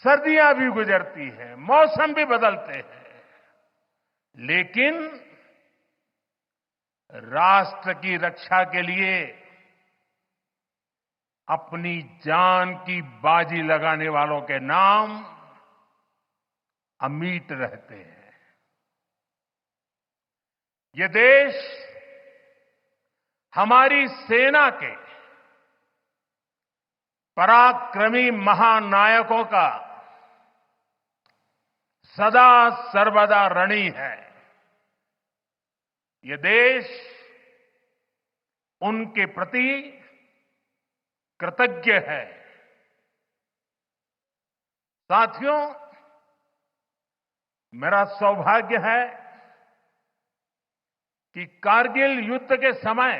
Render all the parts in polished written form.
सर्दियां भी गुजरती है, मौसम भी बदलते हैं, लेकिन राष्ट्र की रक्षा के लिए अपनी जान की बाजी लगाने वालों के नाम अमिट रहते हैं। ये देश हमारी सेना के पराक्रमी महानायकों का सदा सर्वदा ऋणी है। ये देश उनके प्रति कृतज्ञ है। साथियों, मेरा सौभाग्य है कि कारगिल युद्ध के समय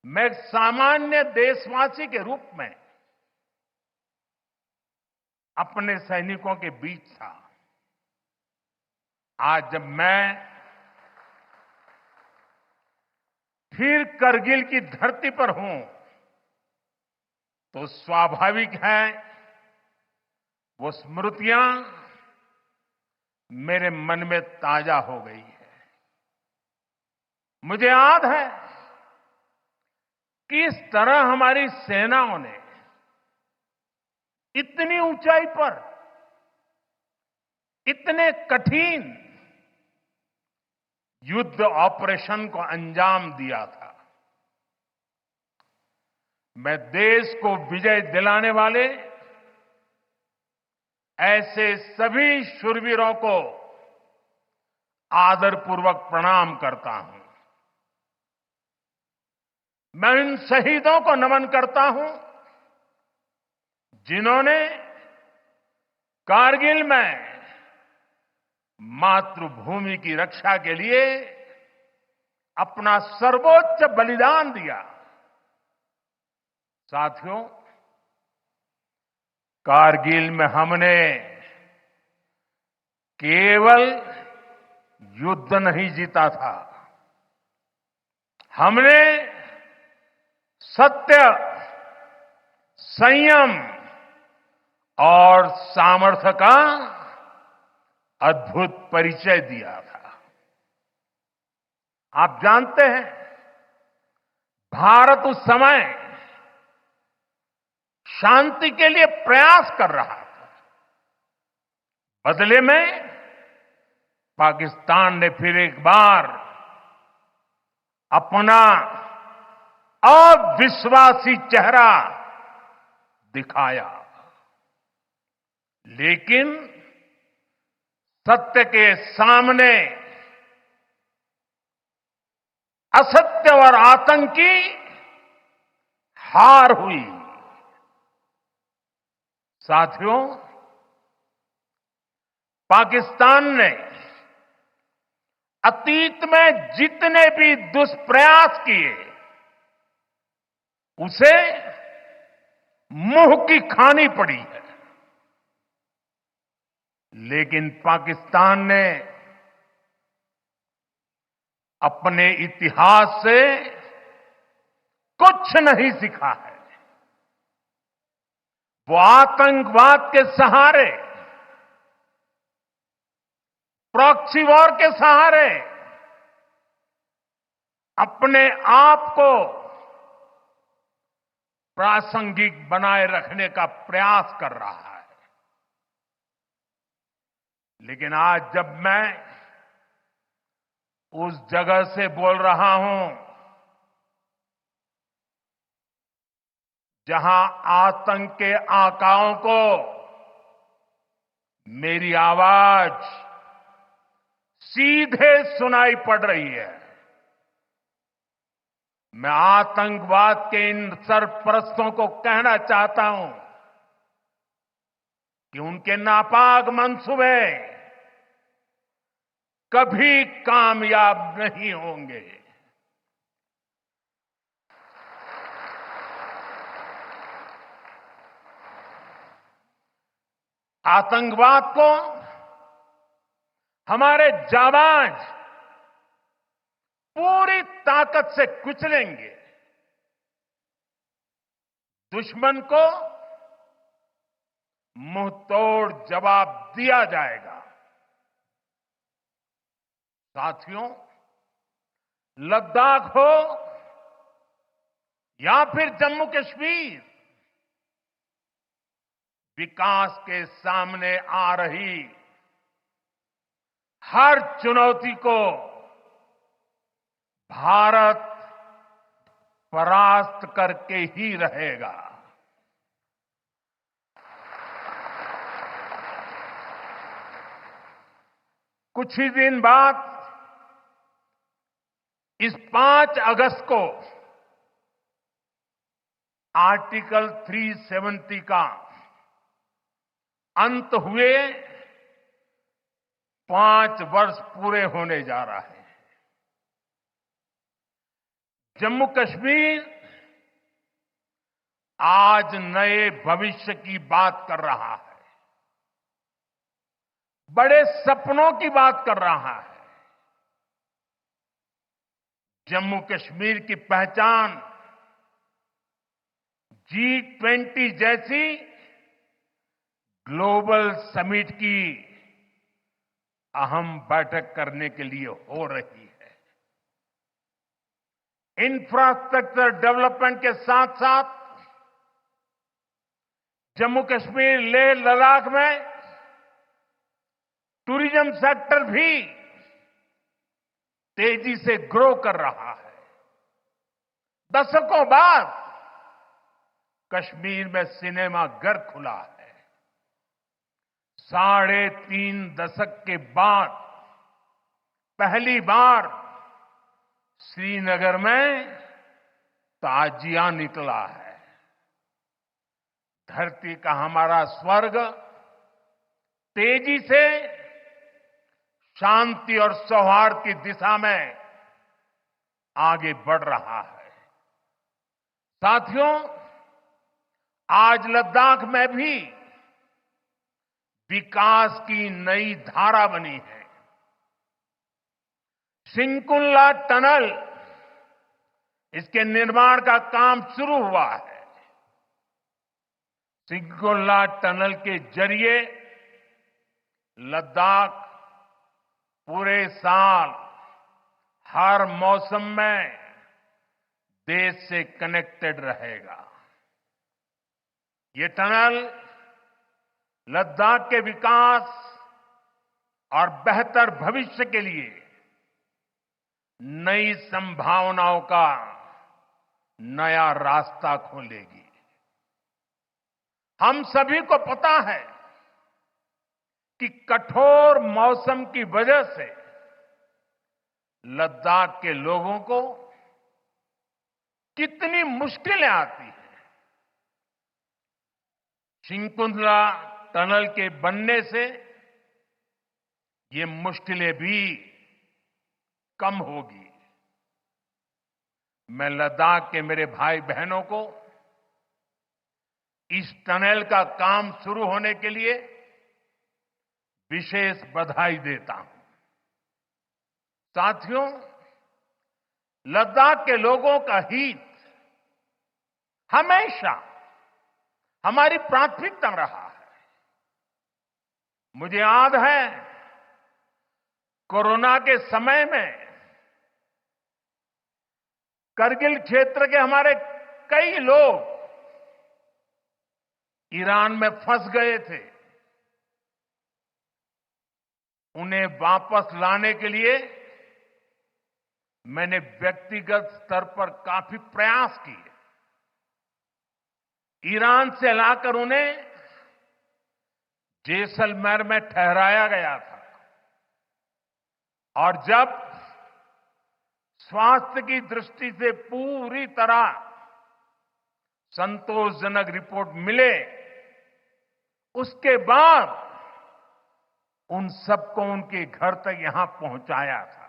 मैं एक सामान्य देशवासी के रूप में अपने सैनिकों के बीच था। आज जब मैं फिर करगिल की धरती पर हूं, तो स्वाभाविक है वो स्मृतियां मेरे मन में ताजा हो गई है। मुझे याद है किस तरह हमारी सेनाओं ने इतनी ऊंचाई पर इतने कठिन युद्ध ऑपरेशन को अंजाम दिया था। मैं देश को विजय दिलाने वाले ऐसे सभी शूरवीरों को आदरपूर्वक प्रणाम करता हूं। मैं इन शहीदों को नमन करता हूं जिन्होंने कारगिल में मातृभूमि की रक्षा के लिए अपना सर्वोच्च बलिदान दिया। साथियों, कारगिल में हमने केवल युद्ध नहीं जीता था, हमने सत्य, संयम और सामर्थ्य का अद्भुत परिचय दिया था। आप जानते हैं, भारत उस समय शांति के लिए प्रयास कर रहा था। बदले में पाकिस्तान ने फिर एक बार अपना अविश्वासी चेहरा दिखाया। लेकिन सत्य के सामने असत्य और आतंक की हार हुई। साथियों, पाकिस्तान ने अतीत में जितने भी दुष्प्रयास किए, उसे मुंह की खानी पड़ी है। लेकिन पाकिस्तान ने अपने इतिहास से कुछ नहीं सीखा है। वो आतंकवाद के सहारे, प्रॉक्सी वॉर के सहारे अपने आप को प्रासंगिक बनाए रखने का प्रयास कर रहा है। लेकिन आज जब मैं उस जगह से बोल रहा हूं जहां आतंक के आकाओं को मेरी आवाज सीधे सुनाई पड़ रही है, मैं आतंकवाद के इन सरपरस्तों को कहना चाहता हूं कि उनके नापाक मंसूबे कभी कामयाब नहीं होंगे। आतंकवाद को हमारे जाबाज पूरी ताकत से कुचलेंगे। दुश्मन को मुंहतोड़ जवाब दिया जाएगा। साथियों, लद्दाख हो या फिर जम्मू कश्मीर, विकास के सामने आ रही हर चुनौती को भारत परास्त करके ही रहेगा। कुछ ही दिन बाद इस 5 अगस्त को आर्टिकल 370 का अंत हुए 5 वर्ष पूरे होने जा रहे हैं। जम्मू कश्मीर आज नए भविष्य की बात कर रहा है, बड़े सपनों की बात कर रहा है। जम्मू कश्मीर की पहचान G20 जैसी ग्लोबल समिट की अहम बैठक करने के लिए हो रही है। इंफ्रास्ट्रक्चर डेवलपमेंट के साथ साथ जम्मू कश्मीर लेह लद्दाख में टूरिज्म सेक्टर भी तेजी से ग्रो कर रहा है। दशकों बाद कश्मीर में सिनेमा घर खुला है। 3.5 दशक के बाद पहली बार श्रीनगर में ताजिया निकला है। धरती का हमारा स्वर्ग तेजी से शांति और सौहार्द की दिशा में आगे बढ़ रहा है। साथियों, आज लद्दाख में भी विकास की नई धारा बनी है। सिंकुल्ला टनल, इसके निर्माण का काम शुरू हुआ है। सिंकुल्ला टनल के जरिए लद्दाख पूरे साल हर मौसम में देश से कनेक्टेड रहेगा। ये टनल लद्दाख के विकास और बेहतर भविष्य के लिए नई संभावनाओं का नया रास्ता खोलेगी। हम सभी को पता है कि कठोर मौसम की वजह से लद्दाख के लोगों को कितनी मुश्किलें आती हैं। सिंकुल्ला टनल के बनने से ये मुश्किलें भी कम होगी। मैं लद्दाख के मेरे भाई बहनों को इस टनल का काम शुरू होने के लिए विशेष बधाई देता हूं। साथियों, लद्दाख के लोगों का हित हमेशा हमारी प्राथमिकता रहा है। मुझे याद है, कोरोना के समय में करगिल क्षेत्र के हमारे कई लोग ईरान में फंस गए थे। उन्हें वापस लाने के लिए मैंने व्यक्तिगत स्तर पर काफी प्रयास किए। ईरान से लाकर उन्हें जैसलमेर में ठहराया गया था और जब स्वास्थ्य की दृष्टि से पूरी तरह संतोषजनक रिपोर्ट मिले, उसके बाद उन सबको उनके घर तक यहां पहुंचाया था।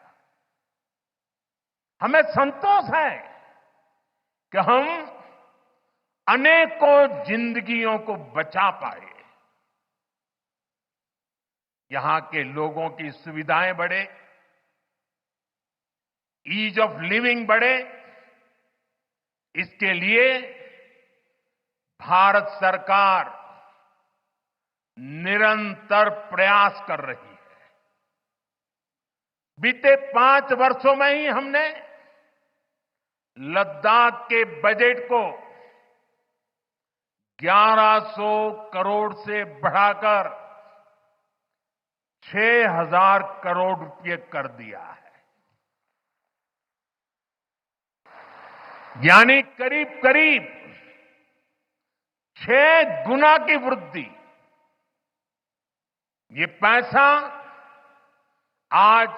हमें संतोष है कि हम अनेकों जिंदगियों को बचा पाए। यहां के लोगों की सुविधाएं बढ़े, ईज ऑफ लिविंग बढ़े, इसके लिए भारत सरकार निरंतर प्रयास कर रही है। बीते 5 वर्षों में ही हमने लद्दाख के बजट को 1100 करोड़ से बढ़ाकर 6000 करोड़ रुपए कर दिया है। यानी करीब करीब 6 गुना की वृद्धि। ये पैसा आज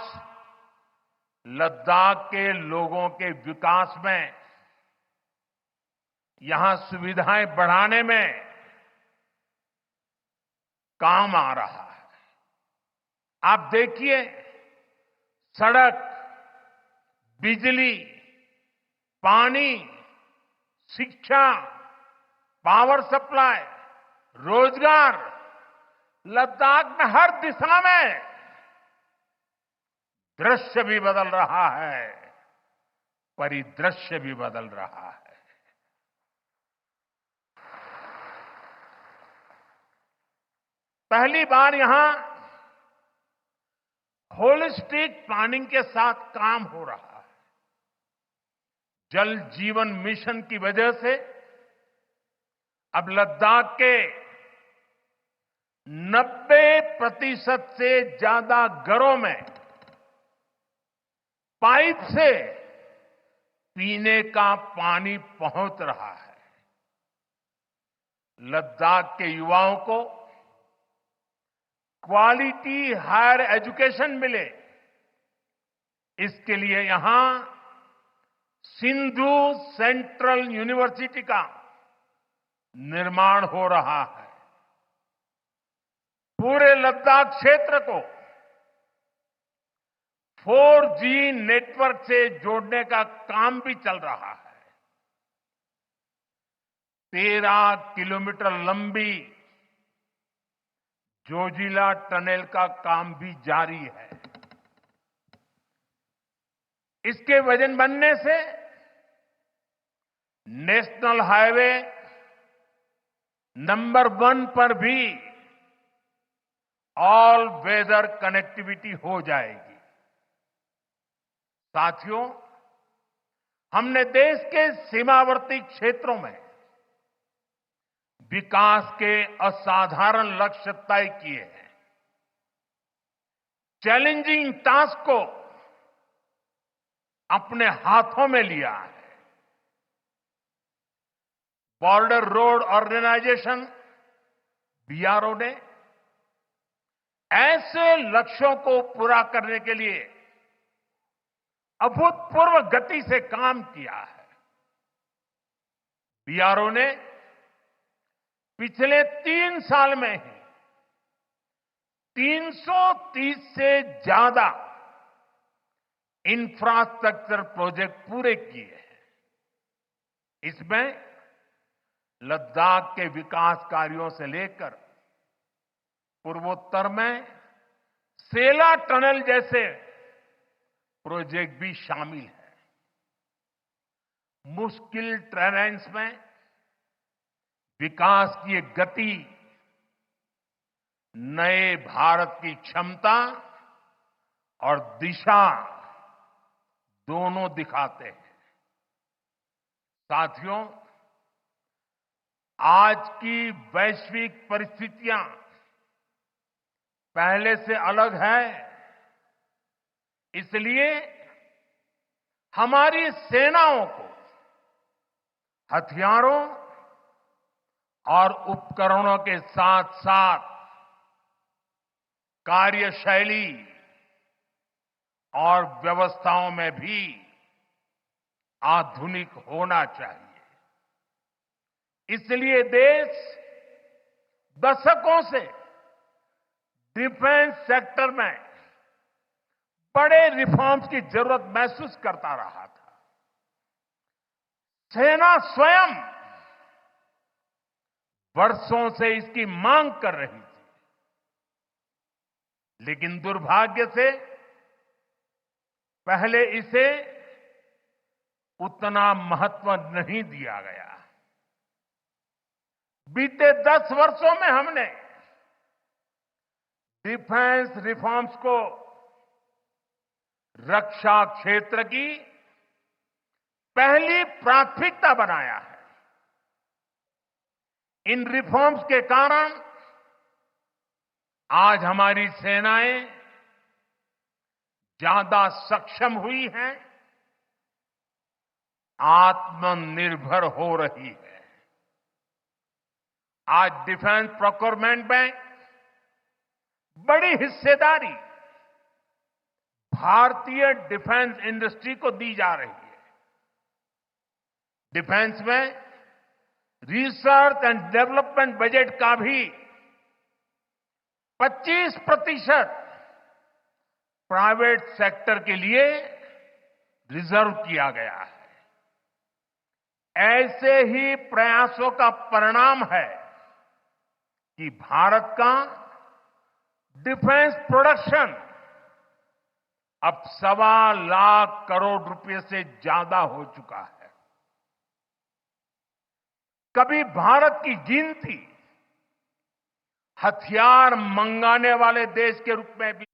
लद्दाख के लोगों के विकास में, यहां सुविधाएं बढ़ाने में काम आ रहा है। आप देखिए, सड़क, बिजली, पानी, शिक्षा, पावर सप्लाई, रोजगार, लद्दाख में हर दिशा में दृश्य भी बदल रहा है, परिदृश्य भी बदल रहा है। पहली बार यहां होलिस्टिक प्लानिंग के साथ काम हो रहा है। जल जीवन मिशन की वजह से अब लद्दाख के 90% से ज्यादा घरों में पाइप से पीने का पानी पहुंच रहा है। लद्दाख के युवाओं को क्वालिटी हायर एजुकेशन मिले, इसके लिए यहां सिंधु सेंट्रल यूनिवर्सिटी का निर्माण हो रहा है। पूरे लद्दाख क्षेत्र को 4G नेटवर्क से जोड़ने का काम भी चल रहा है। 13 किलोमीटर लंबी जोजिला टनल का काम भी जारी है। इसके वजन बनने से नेशनल हाईवे नंबर 1 पर भी ऑल वेदर कनेक्टिविटी हो जाएगी। साथियों, हमने देश के सीमावर्ती क्षेत्रों में विकास के असाधारण लक्ष्य तय किए हैं। चैलेंजिंग टास्क को अपने हाथों में लिया है। बॉर्डर रोड ऑर्गेनाइजेशन बीआरओ ने ऐसे लक्ष्यों को पूरा करने के लिए अभूतपूर्व गति से काम किया है। बीआरओ ने पिछले 3 साल में ही 330 से ज्यादा इंफ्रास्ट्रक्चर प्रोजेक्ट पूरे किए हैं। इसमें लद्दाख के विकास कार्यों से लेकर पूर्वोत्तर में सेला टनल जैसे प्रोजेक्ट भी शामिल है। मुश्किल टेरेन्स में विकास की एक गति नए भारत की क्षमता और दिशा दोनों दिखाते हैं। साथियों, आज की वैश्विक परिस्थितियां पहले से अलग है। इसलिए हमारी सेनाओं को हथियारों और उपकरणों के साथ साथ कार्यशैली और व्यवस्थाओं में भी आधुनिक होना चाहिए। इसलिए देश दशकों से डिफेंस सेक्टर में बड़े रिफॉर्म्स की जरूरत महसूस करता रहा था। सेना स्वयं वर्षों से इसकी मांग कर रही थी, लेकिन दुर्भाग्य से पहले इसे उतना महत्व नहीं दिया गया। बीते 10 वर्षों में हमने डिफेंस रिफॉर्म्स को रक्षा क्षेत्र की पहली प्राथमिकता बनाया है। इन रिफॉर्म्स के कारण आज हमारी सेनाएं ज्यादा सक्षम हुई हैं, आत्मनिर्भर हो रही है। आज डिफेंस प्रोक्योरमेंट में बड़ी हिस्सेदारी भारतीय डिफेंस इंडस्ट्री को दी जा रही है। डिफेंस में रिसर्च एंड डेवलपमेंट बजट का भी 25% प्राइवेट सेक्टर के लिए रिजर्व किया गया है। ऐसे ही प्रयासों का परिणाम है कि भारत का डिफेंस प्रोडक्शन अब 1.25 लाख करोड़ रुपए से ज्यादा हो चुका है। कभी भारत की गिनती हथियार मंगाने वाले देश के रूप में भी